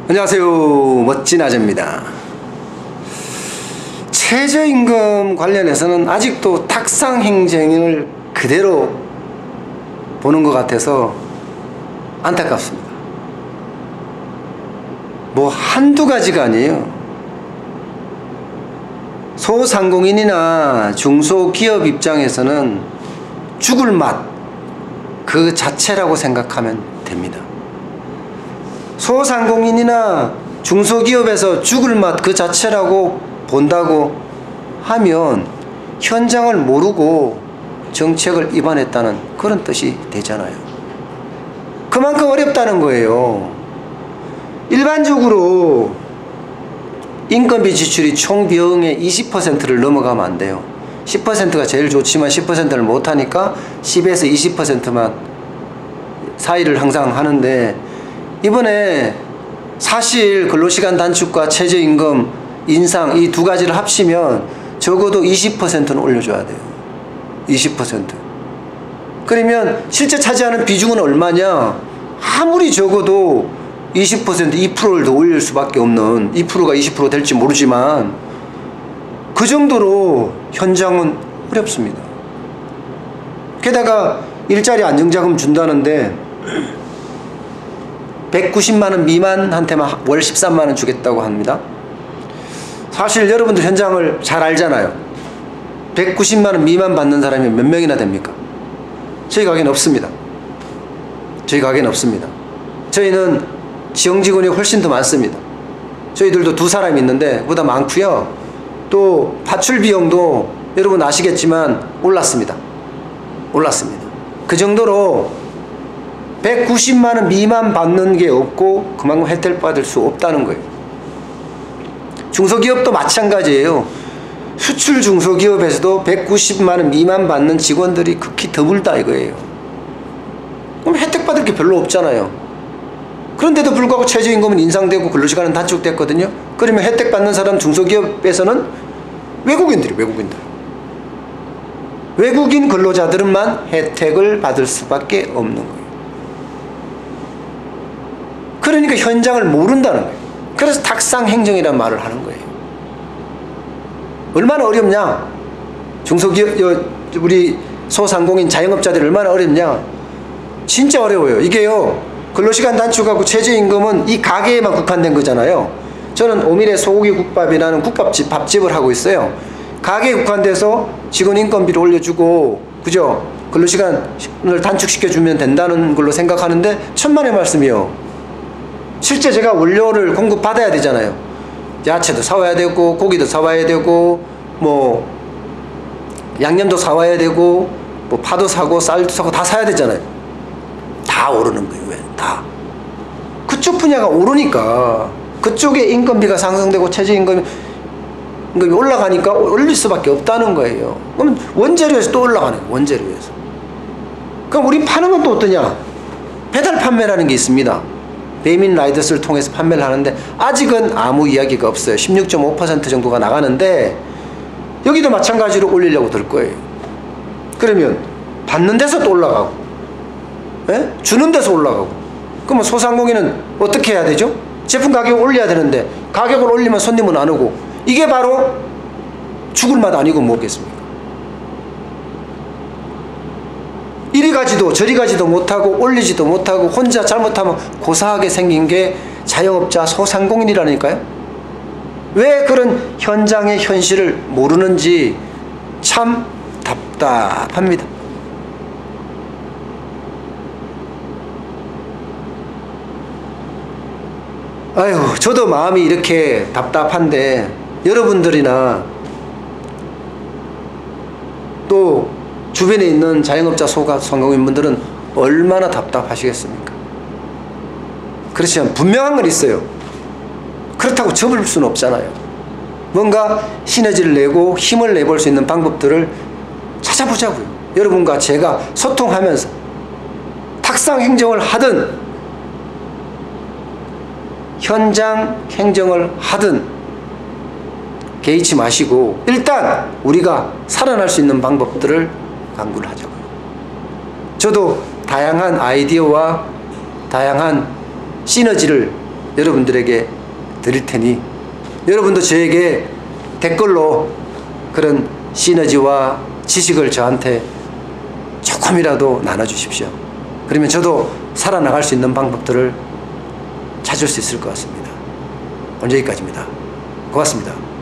안녕하세요. 멋진 아재입니다. 최저임금 관련해서는 아직도 탁상행정을 그대로 보는 것 같아서 안타깝습니다. 뭐 한두 가지가 아니에요. 소상공인이나 중소기업 입장에서는 죽을 맛 그 자체라고 생각하면 됩니다. 소상공인이나 중소기업에서 죽을 맛 그 자체라고 본다고 하면 현장을 모르고 정책을 입안했다는 그런 뜻이 되잖아요. 그만큼 어렵다는 거예요. 일반적으로 인건비 지출이 총 비용의 20%를 넘어가면 안 돼요. 10%가 제일 좋지만 10%를 못하니까 10에서 20%만 사이를 항상 하는데, 이번에 사실 근로시간 단축과 최저임금 인상 이 두 가지를 합치면 적어도 20%는 올려줘야 돼요. 20%. 그러면 실제 차지하는 비중은 얼마냐? 아무리 적어도 20%, 2%를 더 올릴 수밖에 없는, 2%가 20% 될지 모르지만 그 정도로 현장은 어렵습니다. 게다가 일자리 안정자금 준다는데 190만원 미만한테만 월 13만원 주겠다고 합니다. 사실 여러분들 현장을 잘 알잖아요. 190만원 미만 받는 사람이 몇 명이나 됩니까? 저희 가게는 없습니다. 저희 가게는 없습니다. 저희는 지형 직원이 훨씬 더 많습니다. 저희들도 2사람이 있는데 그보다 많고요. 또 파출 비용도 여러분 아시겠지만 올랐습니다. 올랐습니다. 그 정도로 190만원 미만 받는 게 없고 그만큼 혜택을 받을 수 없다는 거예요. 중소기업도 마찬가지예요. 수출 중소기업에서도 190만원 미만 받는 직원들이 극히 드물다 이거예요. 그럼 혜택 받을 게 별로 없잖아요. 그런데도 불구하고 최저임금은 인상되고 근로시간은 단축됐거든요. 그러면 혜택 받는 사람 중소기업에서는 외국인들. 외국인 근로자들만 혜택을 받을 수밖에 없는 거예요. 그러니까 현장을 모른다는 거예요. 그래서 탁상행정이라는 말을 하는 거예요. 얼마나 어렵냐? 중소기업, 우리 소상공인 자영업자들이 얼마나 어렵냐? 진짜 어려워요. 이게요, 근로시간 단축하고 최저임금은 이 가게에만 국한된 거잖아요. 저는 오미래 소고기 국밥이라는 국밥집, 밥집을 하고 있어요. 가게에 국한돼서 직원 인건비를 올려주고, 그죠? 근로시간을 단축시켜주면 된다는 걸로 생각하는데 천만의 말씀이요. 실제 제가 원료를 공급받아야 되잖아요. 야채도 사와야 되고, 고기도 사와야 되고, 뭐 양념도 사와야 되고, 뭐 파도 사고 쌀도 사고 다 사야 되잖아요. 다 오르는 거예요. 왜? 다. 그쪽 분야가 오르니까 그쪽에 인건비가 상승되고 최저임금이 올라가니까 올릴 수밖에 없다는 거예요. 그럼 원재료에서 또 올라가는 거예요. 원재료에서. 그럼 우리 파는 건 또 어떠냐? 배달 판매라는 게 있습니다. 배민 라이더스를 통해서 판매를 하는데 아직은 아무 이야기가 없어요. 16.5% 정도가 나가는데 여기도 마찬가지로 올리려고 들 거예요. 그러면 받는 데서 또 올라가고, 예? 주는 데서 올라가고. 그러면 소상공인은 어떻게 해야 되죠? 제품 가격을 올려야 되는데 가격을 올리면 손님은 안 오고, 이게 바로 죽을 맛 아니고 뭐겠습니까? 이리 가지도 저리 가지도 못하고 올리지도 못하고 혼자 잘못하면 고사하게 생긴 게 자영업자 소상공인이라니까요. 왜 그런 현장의 현실을 모르는지 참 답답합니다. 아유, 저도 마음이 이렇게 답답한데 여러분들이나 또 주변에 있는 자영업자 소상공인분들은 얼마나 답답하시겠습니까? 그렇지만 분명한 건 있어요. 그렇다고 접을 수는 없잖아요. 뭔가 시너지를 내고 힘을 내볼 수 있는 방법들을 찾아보자고요. 여러분과 제가 소통하면서 탁상 행정을 하든 현장 행정을 하든 개의치 마시고 일단 우리가 살아날 수 있는 방법들을 강구를 하자고요. 저도 다양한 아이디어와 다양한 시너지를 여러분들에게 드릴 테니 여러분도 저에게 댓글로 그런 시너지와 지식을 저한테 조금이라도 나눠주십시오. 그러면 저도 살아나갈 수 있는 방법들을 찾을 수 있을 것 같습니다. 오늘 여기까지입니다. 고맙습니다.